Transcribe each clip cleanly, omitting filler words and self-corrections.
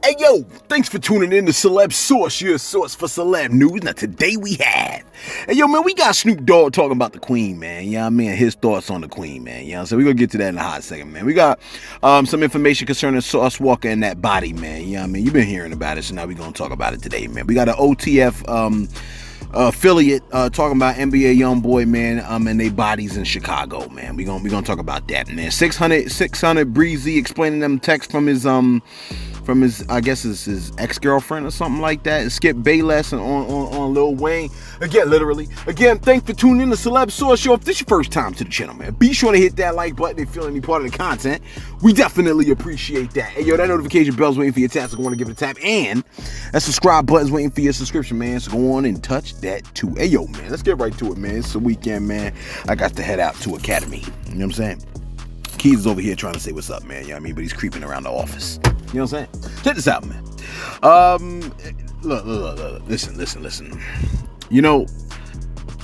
Hey yo, thanks for tuning in to Celeb Source, your source for celeb news. Now today we have, hey yo man, we got Snoop Dogg talking about the Queen, man. You know what I mean? His thoughts on the Queen, man. You know what I'm saying? We're gonna get to that in a hot second, man. We got some information concerning Sauce Walker and that body, man. You know what I mean? You've been hearing about it, so now we're gonna talk about it today, man. We got an OTF affiliate talking about NBA YoungBoy, man, and they bodies in Chicago, man. We gonna talk about that, man. 600 Breezy explaining them texts from his I guess his ex-girlfriend or something like that. Skip Bayless on Lil Wayne. Again, thanks for tuning in to Celeb Source Show. If this is your first time to the channel, man, be sure to hit that like button if you feel any part of the content. We definitely appreciate that. Hey, yo, that notification bell's waiting for your tap, so go on and give it a tap. And that subscribe button's waiting for your subscription, man. So go on and touch that too. Hey, yo, man, let's get right to it, man. It's the weekend, man. I got to head out to Academy. You know what I'm saying? Keys is over here trying to say what's up, man. You know what I mean? But he's creeping around the office. You know what I'm saying? Check this out, man. Look. Listen. You know,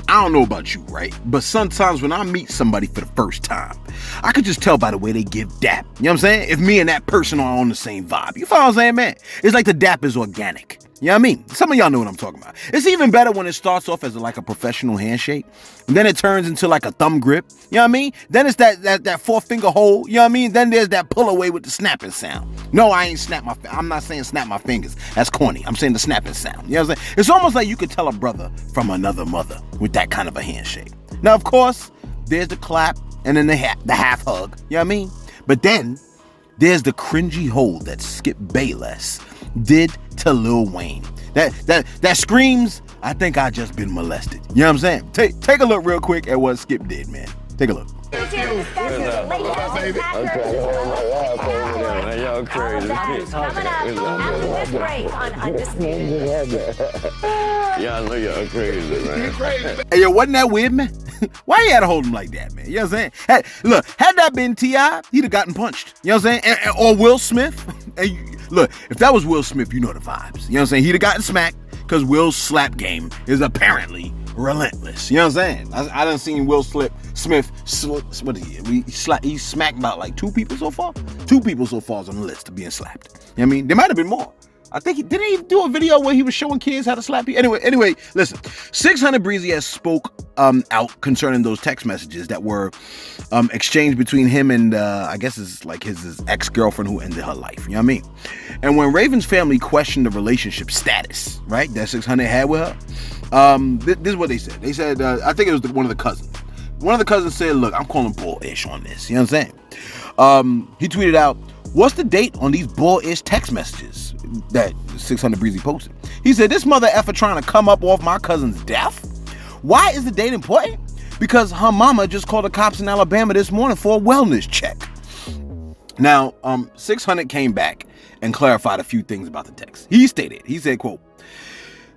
I don't know about you, right? But sometimes when I meet somebody for the first time, I could just tell by the way they give dap. You know what I'm saying? If me and that person are on the same vibe. You follow what I'm saying, man? It's like the dap is organic. You know what I mean? Some of y'all know what I'm talking about. It's even better when it starts off as like a professional handshake. And then it turns into like a thumb grip. You know what I mean? Then it's that four-finger hold. You know what I mean? Then there's that pull away with the snapping sound. No, I'm not saying snap my fingers. That's corny. I'm saying the snapping sound. You know what I'm saying? It's almost like you could tell a brother from another mother with that kind of a handshake. Now, of course, there's the clap and then the half hug. You know what I mean? But then there's the cringy hold that Skip Bayless did to Lil Wayne. That screams, I think I just been molested. You know what I'm saying? Take a look real quick at what Skip did, man. Take a look. Y'all crazy. Y'all know y'all crazy, man. Hey, yo, wasn't that weird, man? Why you had to hold him like that, man? You know what I'm saying? Look, had that been T.I., he'd have gotten punched. You know what I'm saying? Or Will Smith. Look, if that was Will Smith, you know the vibes. You know what I'm saying? He'd have gotten smacked because Will's slap game is apparently relentless. You know what I'm saying? I done seen Will Smith what is he smacked about like two people so far? Two people so far is on the list of being slapped. You know what I mean? There might have been more. I think didn't he do a video where he was showing kids how to slap you? Anyway, listen. 600 Breezy has spoke out concerning those text messages that were exchanged between him and I guess it's like his ex-girlfriend who ended her life. You know what I mean? And when Raven's family questioned the relationship status, right, that 600 had with her, this is what they said. They said, I think it was one of the cousins. One of the cousins said, look, I'm calling bullish on this. You know what I'm saying? He tweeted out, what's the date on these bullish text messages that 600 Breezy posted? He said, this mother effer trying to come up off my cousin's death? Why is the date important? Because her mama just called the cops in Alabama this morning for a wellness check. Now, 600 came back and clarified a few things about the text. He said, quote,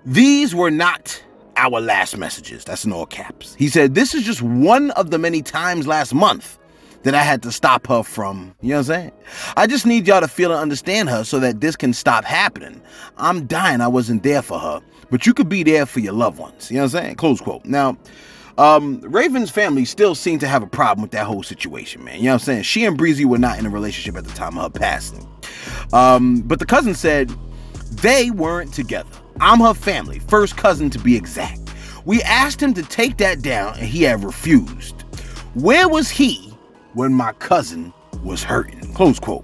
these were not our last messages. That's in all caps. He said, this is just one of the many times last month that I had to stop her from, you know what I'm saying? I just need y'all to feel and understand her so that this can stop happening. I'm dying I wasn't there for her, but you could be there for your loved ones. You know what I'm saying? Close quote. Now, Raven's family still seemed to have a problem with that whole situation, man. You know what I'm saying? She and Breezy were not in a relationship at the time of her passing. But the cousin said they weren't together. I'm her family, first cousin to be exact. We asked him to take that down and he had refused. Where was he when my cousin was hurting? Close quote.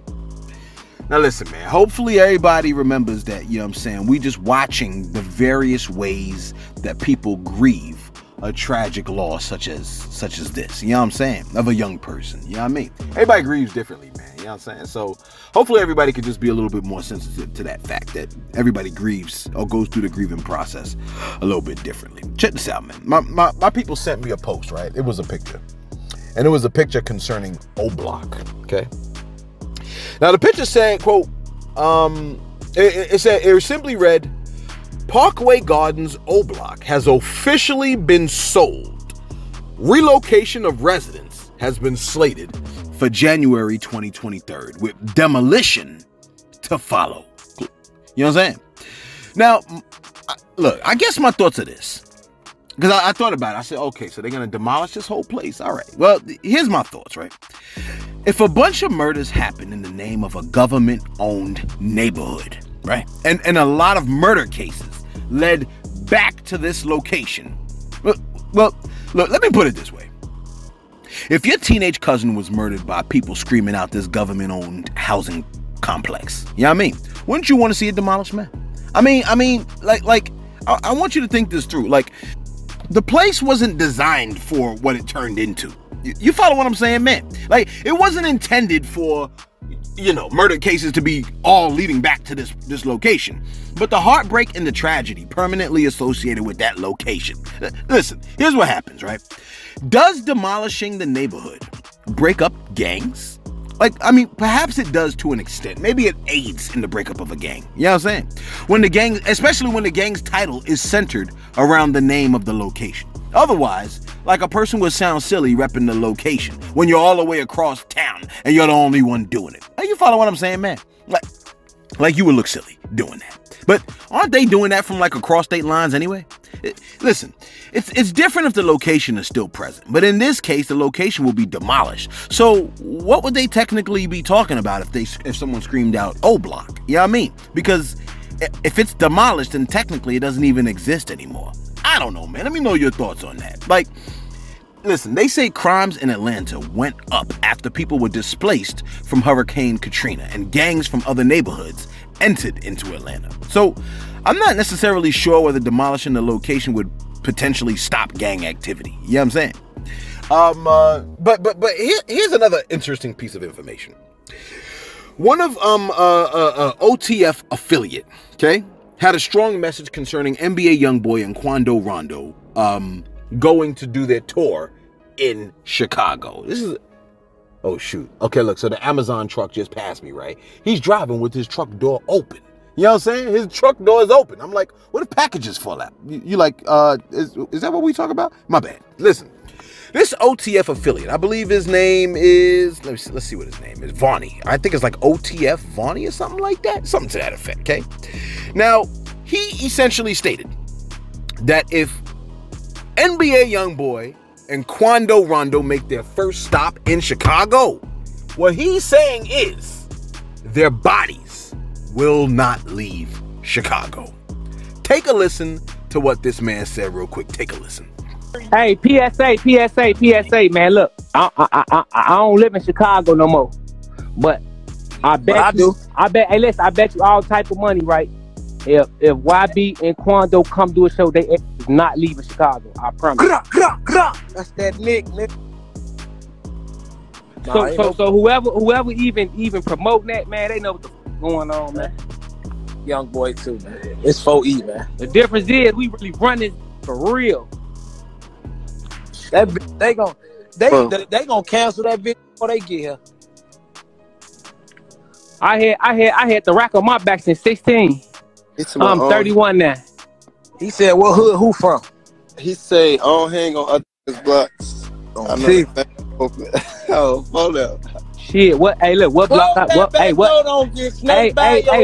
Now listen, man, hopefully everybody remembers that, you know what I'm saying, we just watching the various ways that people grieve a tragic loss such as this, you know what I'm saying, of a young person, you know what I mean? Everybody grieves differently, man, you know what I'm saying? So hopefully everybody could just be a little bit more sensitive to that fact that everybody grieves or goes through the grieving process a little bit differently. Check this out, man. My people sent me a post, right? It was a picture. And it was a picture concerning O Block, okay? Now the picture said, quote, it simply read, Parkway Gardens O Block has officially been sold. Relocation of residents has been slated for January 2023 with demolition to follow. You know what I'm saying? Now, look, I guess my thoughts are this. Because I thought about it. I said, okay, so they're going to demolish this whole place. All right. Well, here's my thoughts, right? If a bunch of murders happen in the name of a government-owned neighborhood, right? And a lot of murder cases led back to this location. Well, look, let me put it this way. If your teenage cousin was murdered by people screaming out this government-owned housing complex, you know what I mean? Wouldn't you want to see it demolished, man? I want you to think this through. Like, the place wasn't designed for what it turned into. You follow what I'm saying, man? Like, it wasn't intended for, murder cases to be all leading back to this location. But the heartbreak and the tragedy permanently associated with that location. Listen, here's what happens, right? Does demolishing the neighborhood break up gangs? Perhaps it does to an extent. Maybe it aids in the breakup of a gang. You know what I'm saying? Especially when the gang's title is centered around the name of the location. Otherwise, like, a person would sound silly repping the location when you're all the way across town and you're the only one doing it. You follow what I'm saying, man? Like you would look silly doing that. But aren't they doing that from like across state lines anyway? Listen, it's different if the location is still present, but in this case, the location will be demolished. So what would they technically be talking about if someone screamed out "O Block"? You know what I mean? Because if it's demolished, then technically it doesn't even exist anymore. I don't know, man. Let me know your thoughts on that. Like, listen, they say crimes in Atlanta went up after people were displaced from Hurricane Katrina and gangs from other neighborhoods entered into Atlanta. So I'm not necessarily sure whether demolishing the location would potentially stop gang activity. You know what I'm saying? But here's another interesting piece of information. One of OTF affiliate, okay, had a strong message concerning NBA YoungBoy and Quando Rondo going to do their tour in Chicago. Oh, shoot. Okay, look, so the Amazon truck just passed me, right? He's driving with his truck door open. You know what I'm saying? His truck door is open. I'm like, what if packages fall out? You like, is that what we talk about? My bad. Listen, this OTF affiliate, I believe his name is, let's see what his name is, Vonnie. I think it's like OTF Vonnie or something like that. Something to that effect, okay? Now, he essentially stated that if NBA YoungBoy and Quando Rondo make their first stop in Chicago, what he's saying is their bodies will not leave Chicago. Take a listen to what this man said real quick. Take a listen. Hey, PSA, man. Look, I don't live in Chicago no more, but I bet you. Hey, listen, I bet you all type of money, right? If YB and Quando come do a show, they is not leaving Chicago. I promise. That's that Nick. So whoever even promoting that, man, they know what the f going on, man. Young boy too, man. It's 4E, man. The difference is we really running for real. They gonna cancel that video before they get here. I had the rack on my back since 16. I'm 31 now. He said, "What hood? Who from?" He say, "I don't hang on other blocks." Oh, hold up. Shit, what? Hey, look, what block? Hey, what? Don't get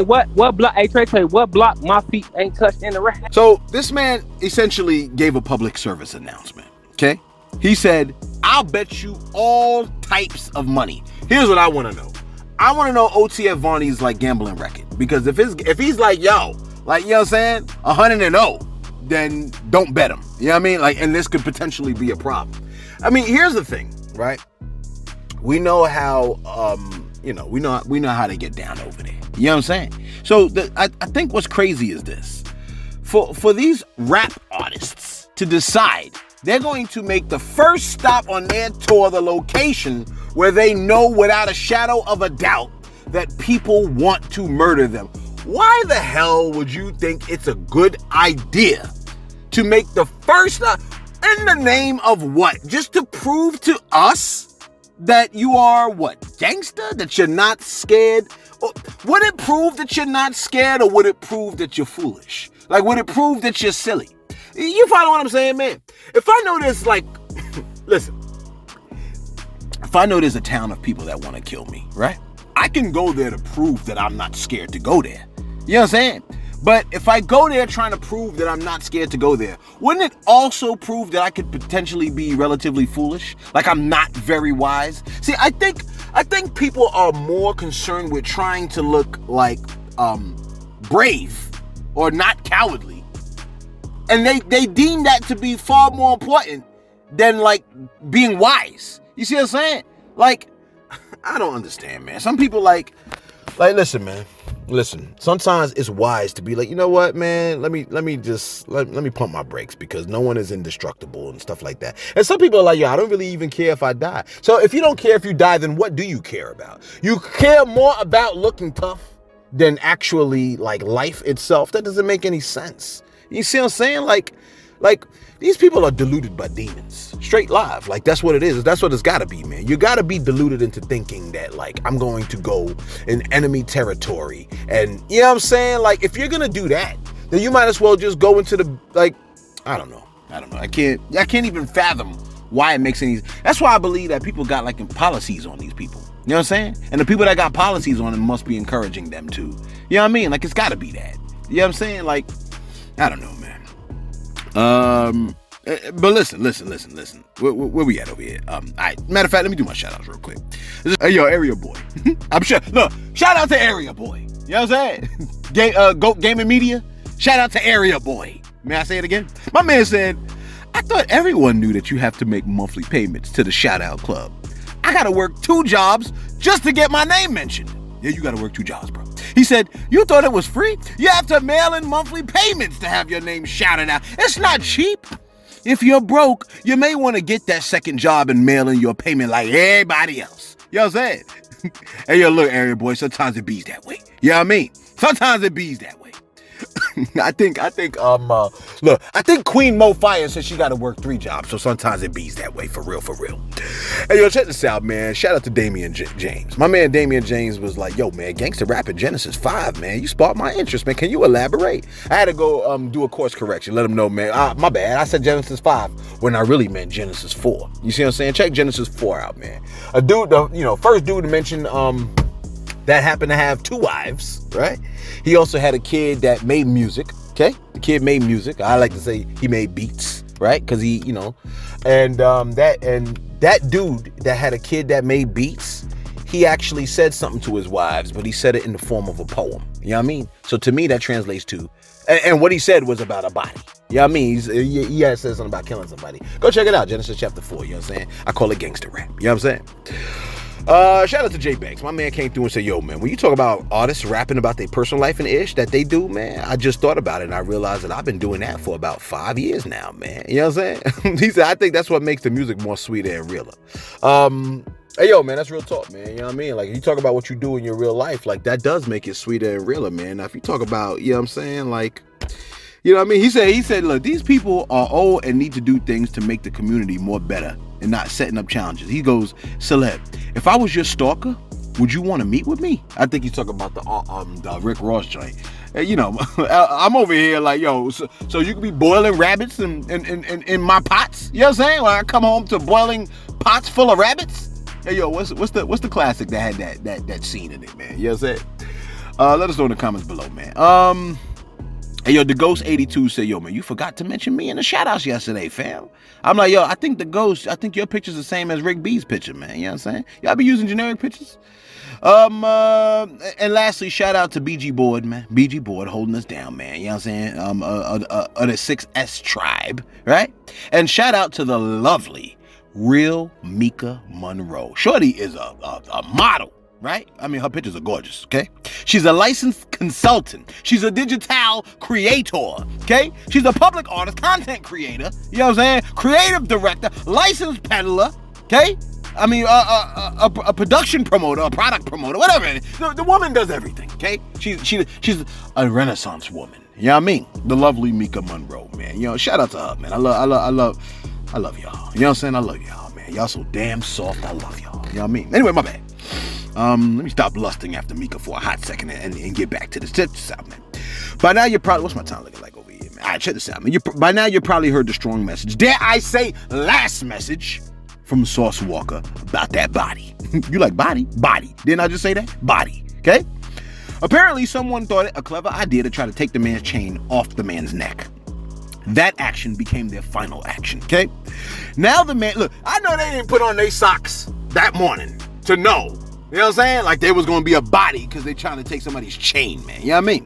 What block? Hey, Trey, what block? My feet ain't touched in the rack. So this man essentially gave a public service announcement. Okay, he said, "I'll bet you all types of money." Here's what I want to know. I want to know OTF Vonnie's like gambling record, because if he's like, yo, like, you know what I'm saying, 100-0, then don't bet him. You know what I mean? Like, and this could potentially be a problem. I mean, here's the thing, right? We know how, we know how they get down over there. You know what I'm saying? So I think what's crazy is this: for these rap artists to decide they're going to make the first stop on their tour the location where they know without a shadow of a doubt that people want to murder them. Why the hell would you think it's a good idea to make the first stop in the name of what? Just to prove to us that you are what? Gangster? That you're not scared? Or would it prove that you're not scared, or would it prove that you're foolish? Like, would it prove that you're silly? You follow what I'm saying, man? If I know there's like, listen, if I know there's a town of people that want to kill me, right? I can go there to prove that I'm not scared to go there. You know what I'm saying? But if I go there trying to prove that I'm not scared to go there, wouldn't it also prove that I could potentially be relatively foolish? Like I'm not very wise? See, I think people are more concerned with trying to look like brave or not cowardly. And they deem that to be far more important than like being wise. You see what I'm saying? Like, I don't understand, man. Some people like listen, man. Listen, sometimes it's wise to be like, you know what, man, let me pump my brakes because no one is indestructible and stuff like that. And some people are like, I don't really even care if I die. So if you don't care if you die, then what do you care about? You care more about looking tough than actually like life itself. That doesn't make any sense. You see what I'm saying? Like these people are deluded by demons. Straight live. Like, that's what it is. That's what it's got to be, man. You got to be deluded into thinking that, like, I'm going to go in enemy territory. And, you know what I'm saying? Like, if you're going to do that, then you might as well just go into the, like, I don't know. I can't even fathom why it makes any. That's why I believe that people got, like, policies on these people. You know what I'm saying? And the people that got policies on them must be encouraging them too. You know what I mean? Like, it's got to be that. You know what I'm saying? Like, I don't know, man. But listen. Where we at over here? All right. Matter of fact, let me do my shout outs real quick. Hey, yo, Area Boy. I'm sure. Look, shout out to Area Boy. You know what I'm saying? Goat Gaming Media. Shout out to Area Boy. May I say it again? My man said, I thought everyone knew that you have to make monthly payments to the Shout Out Club. I gotta work 2 jobs just to get my name mentioned. Yeah, you gotta work 2 jobs, bro. He said, you thought it was free? You have to mail in monthly payments to have your name shouted out. It's not cheap. If you're broke, you may want to get that second job and mail in your payment like everybody else. You know what I'm saying? Hey, yo, look, Area Boy, sometimes it bees that way. You know what I mean? Sometimes it bees that way. I think Queen Mo Fire said she got to work 3 jobs, so sometimes it bees that way, for real. Hey, yo, check this out, man. Shout out to Damian James. My man Damian James was like, yo, man, gangster rap in Genesis 5, man. You sparked my interest, man. Can you elaborate? I had to go do a course correction. Let him know, man. My bad. I said Genesis 5 when I really meant Genesis 4. You see what I'm saying? Check Genesis 4 out, man. A dude, first dude to mention that happened to have 2 wives, right? He also had a kid that made music, okay? The kid made music. I like to say he made beats, right? Because he, and that dude that had a kid that made beats, he actually said something to his wives, but he said it in the form of a poem. You know what I mean? So to me, that translates to, and what he said was about a body. You know what I mean? He had said something about killing somebody. Go check it out, Genesis chapter 4, you know what I'm saying? I call it gangster rap, you know what I'm saying? Shout out to J Banks. My man came through and said, yo, man, when you talk about artists rapping about their personal life and ish that they do, man, I just thought about it and I realized that I've been doing that for about 5 years now, man. You know what I'm saying? He said, I think that's what makes the music more sweeter and realer. Hey, yo, man, that's real talk, man. You know what I mean? Like, if you talk about what you do in your real life, like, that does make it sweeter and realer, man. Now, if you talk about, you know what I'm saying, like, you know what I mean? He said, look, these people are old and need to do things to make the community more better and not setting up challenges. He goes, Celeb, if I was your stalker, would you want to meet with me? I think he's talking about the Rick Ross joint. I'm over here like, yo, so you could be boiling rabbits in my pots? You know what I'm saying? When I come home to boiling pots full of rabbits? Hey, yo, what's the classic that had that scene in it, man? You know what I'm saying? Let us know in the comments below, man. Hey, yo, the Ghost 82 said, yo, man, you forgot to mention me in the shout-outs yesterday, fam. I'm like, yo, I think your picture's the same as Rick B's picture, man. You know what I'm saying? Y'all be using generic pictures? And lastly, shout out to BG Board, man. BG Board holding us down, man. You know what I'm saying? The 6S tribe, right? And shout out to the lovely, real Mika Monroe. Shorty is a model. Right? I mean, her pictures are gorgeous, okay? She's a licensed consultant. She's a digital creator, okay? She's a public artist, content creator, you know what I'm saying? Creative director, licensed peddler, okay? I mean, a production promoter, a product promoter, whatever it is. The woman does everything, okay? She's a renaissance woman, you know what I mean? The lovely Mika Monroe, man. You know, shout out to her, man. I love y'all. You know what I'm saying? I love y'all, man. Y'all so damn soft. I love y'all. You know what I mean? Anyway, my bad. Let me stop lusting after Mika for a hot second and get back to this. Check this out, man. By now, you're probably... What's my time looking like over here, man? All right, check this out, man. By now, you probably heard the strong message. Dare I say, last message from Sauce Walker about that body. You like body? Body. Didn't I just say that? Body. Okay? Apparently, someone thought it a clever idea to try to take the man's chain off the man's neck. That action became their final action, okay? Now the man... Look, I know they didn't put on their socks that morning to know... You know what I'm saying? Like there was going to be a body because they're trying to take somebody's chain, man. You know what I mean?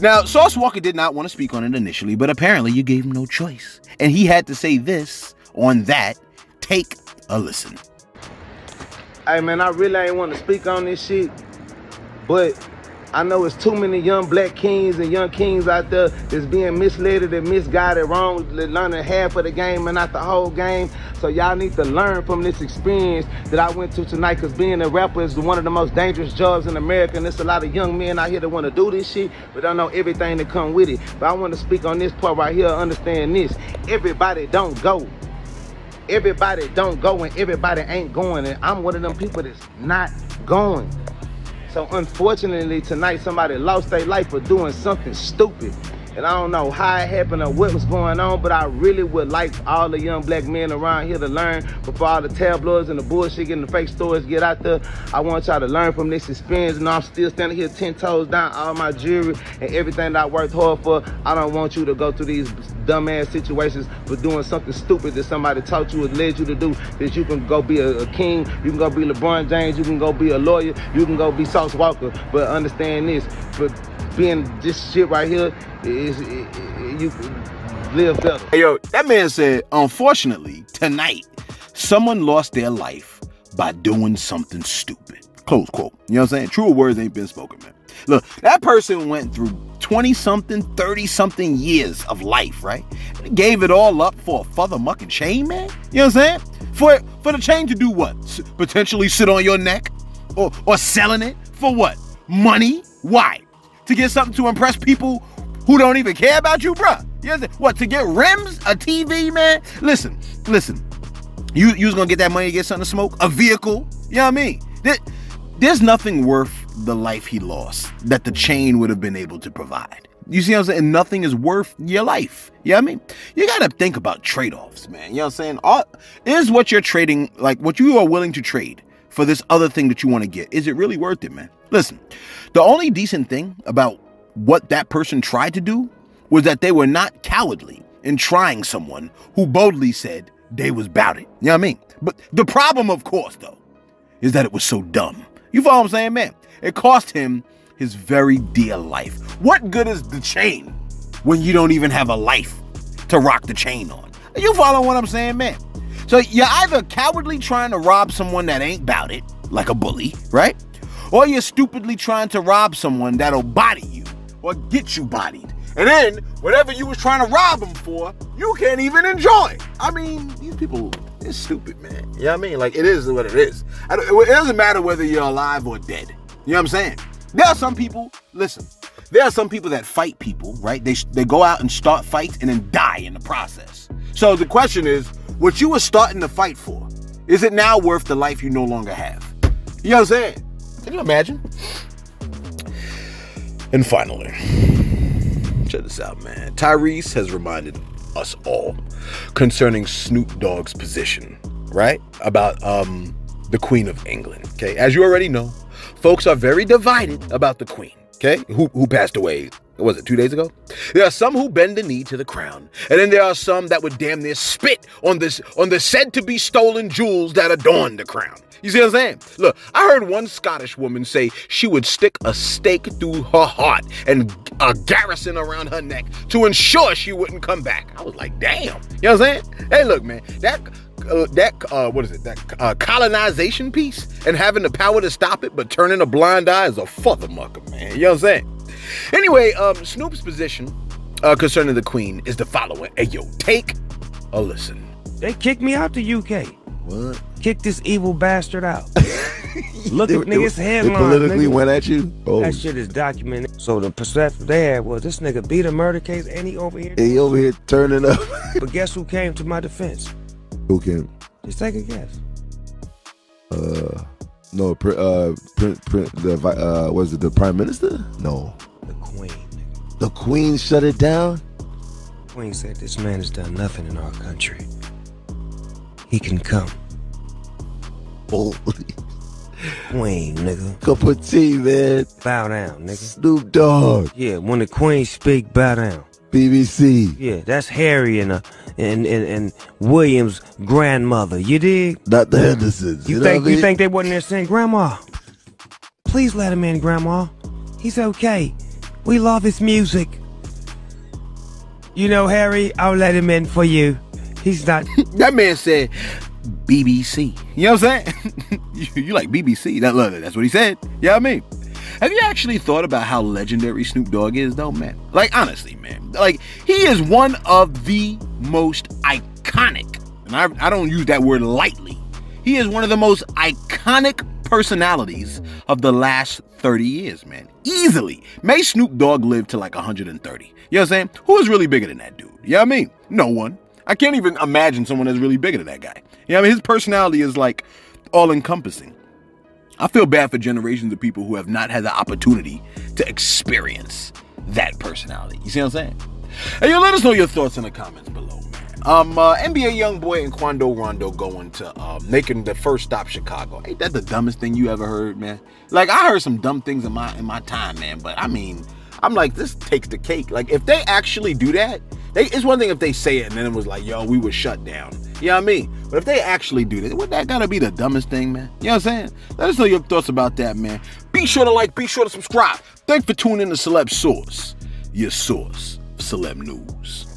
Now, Sauce Walker did not want to speak on it initially, but apparently you gave him no choice. And he had to say this on that. Take a listen. Hey, man, I really ain't want to speak on this shit, but I know it's too many young black kings and young kings out there that's being misled and misguided wrong, learning half of the game and not the whole game. So y'all need to learn from this experience that I went to tonight, because being a rapper is one of the most dangerous jobs in America, and there's a lot of young men out here that want to do this shit, but don't know everything that come with it. But I want to speak on this part right here, understand this. Everybody don't go. Everybody don't go and everybody ain't going, and I'm one of them people that's not going. So unfortunately tonight somebody lost their life for doing something stupid. And I don't know how it happened or what was going on, but I really would like all the young black men around here to learn before all the tabloids and the bullshit and the fake stories get out there. I want y'all to learn from this experience, and I'm still standing here 10 toes down, all my jewelry and everything that I worked hard for. I don't want you to go through these dumbass situations for doing something stupid that somebody taught you or led you to do, that you can go be a king, you can go be LeBron James, you can go be a lawyer, you can go be Sauce Walker. But understand this, but being this shit right here, you live better. Hey, yo, that man said, unfortunately, tonight, someone lost their life by doing something stupid. Close quote. You know what I'm saying? Truer words ain't been spoken, man. Look, that person went through 20-something, 30-something years of life, right? And gave it all up for a further mucking chain, man. You know what I'm saying? For the chain to do what? Potentially sit on your neck? Or selling it? For what? Money? Why? To get something to impress people who don't even care about you, bruh? You know what? To get rims? A TV, man? Listen. You was gonna get that money to get something to smoke? A vehicle? You know what I mean? There's nothing worth the life he lost that the chain would have been able to provide. You see what I'm saying? Nothing is worth your life. You know what I mean? You gotta think about trade-offs, man. You know what I'm saying? Is what you're trading, like what you are willing to trade for this other thing that you want to get, is it really worth it, man? Listen, the only decent thing about what that person tried to do was that they were not cowardly in trying someone who boldly said they was bout it. You know what I mean? But the problem, of course, though, is that it was so dumb. You follow what I'm saying, man? It cost him his very dear life. What good is the chain when you don't even have a life to rock the chain on? You follow what I'm saying, man? So you're either cowardly trying to rob someone that ain't bout it, like a bully, right? Or you're stupidly trying to rob someone that'll body you or get you bodied. And then whatever you was trying to rob them for, you can't even enjoy. I mean, these people, it's stupid, man. You know what I mean? Like, it is what it is. It doesn't matter whether you're alive or dead. You know what I'm saying? There are some people, listen, there are some people that fight people, right? They go out and start fights and then die in the process. So the question is, what you were starting to fight for, is it now worth the life you no longer have? You know what I'm saying? Can you imagine? And finally, check this out, man. Tyrese has reminded us all concerning Snoop Dogg's position, right? About the Queen of England, okay? As you already know, folks are very divided about the Queen, okay? Who passed away, was it 2 days ago? There are some who bend the knee to the crown, and then there are some that would damn near spit on the said to be stolen jewels that adorn the crown. You see what I'm saying? Look, I heard one Scottish woman say she would stick a stake through her heart and a garrison around her neck to ensure she wouldn't come back. I was like, damn. You know what I'm saying? Hey, look, man, that colonization piece and having the power to stop it but turning a blind eye is a fucker, man. You know what I'm saying? Anyway, Snoop's position concerning the Queen is the following. Hey, yo, take a listen. They kicked me out the UK. What? Kick this evil bastard out. Look at niggas' headline. They politically nigga. Went at you? Oh. That shit is documented. So the perspective they had was this nigga beat a murder case and he over here. He over here turning up. But guess who came to my defense? Who came? Just take a guess. No, was it the Prime Minister? No. The Queen, nigga. The Queen shut it down? The Queen said this man has done nothing in our country. He can come. Holy. Queen, nigga. Cup of tea, man. Bow down, nigga. Snoop Dogg. Yeah, when the Queen speak, bow down. BBC. Yeah, that's Harry and William's grandmother. You dig? Not the Hendersons. You think they wasn't there saying, Grandma, please let him in, Grandma. He's okay. We love his music. You know, Harry, I'll let him in for you. He's not... That man said BBC. You know what I'm saying? you like BBC. That's what he said. You know what I mean? Have you actually thought about how legendary Snoop Dogg is, though, man? Like, honestly, man. Like, he is one of the most iconic, and I don't use that word lightly. He is one of the most iconic personalities of the last 30 years, man. Easily. May Snoop Dogg live to like 130. You know what I'm saying? Who is really bigger than that dude? You know what I mean? No one. I can't even imagine someone that's really bigger than that guy. You know what I mean? His personality is like all-encompassing. I feel bad for generations of people who have not had the opportunity to experience that personality. You see what I'm saying? Hey, yo, let us know your thoughts in the comments below, man. NBA YoungBoy and Quando Rondo going to making the first stop Chicago. Ain't that the dumbest thing you ever heard, man? Like, I heard some dumb things in my time, man, but I mean, I'm like, this takes the cake. Like, if they actually do that, it's one thing if they say it and then it was like, yo, we were shut down. You know what I mean? But if they actually do that, would that gotta be the dumbest thing, man? You know what I'm saying? Let us know your thoughts about that, man. Be sure to like, be sure to subscribe. Thanks for tuning in to Celeb Source, your source of celeb news.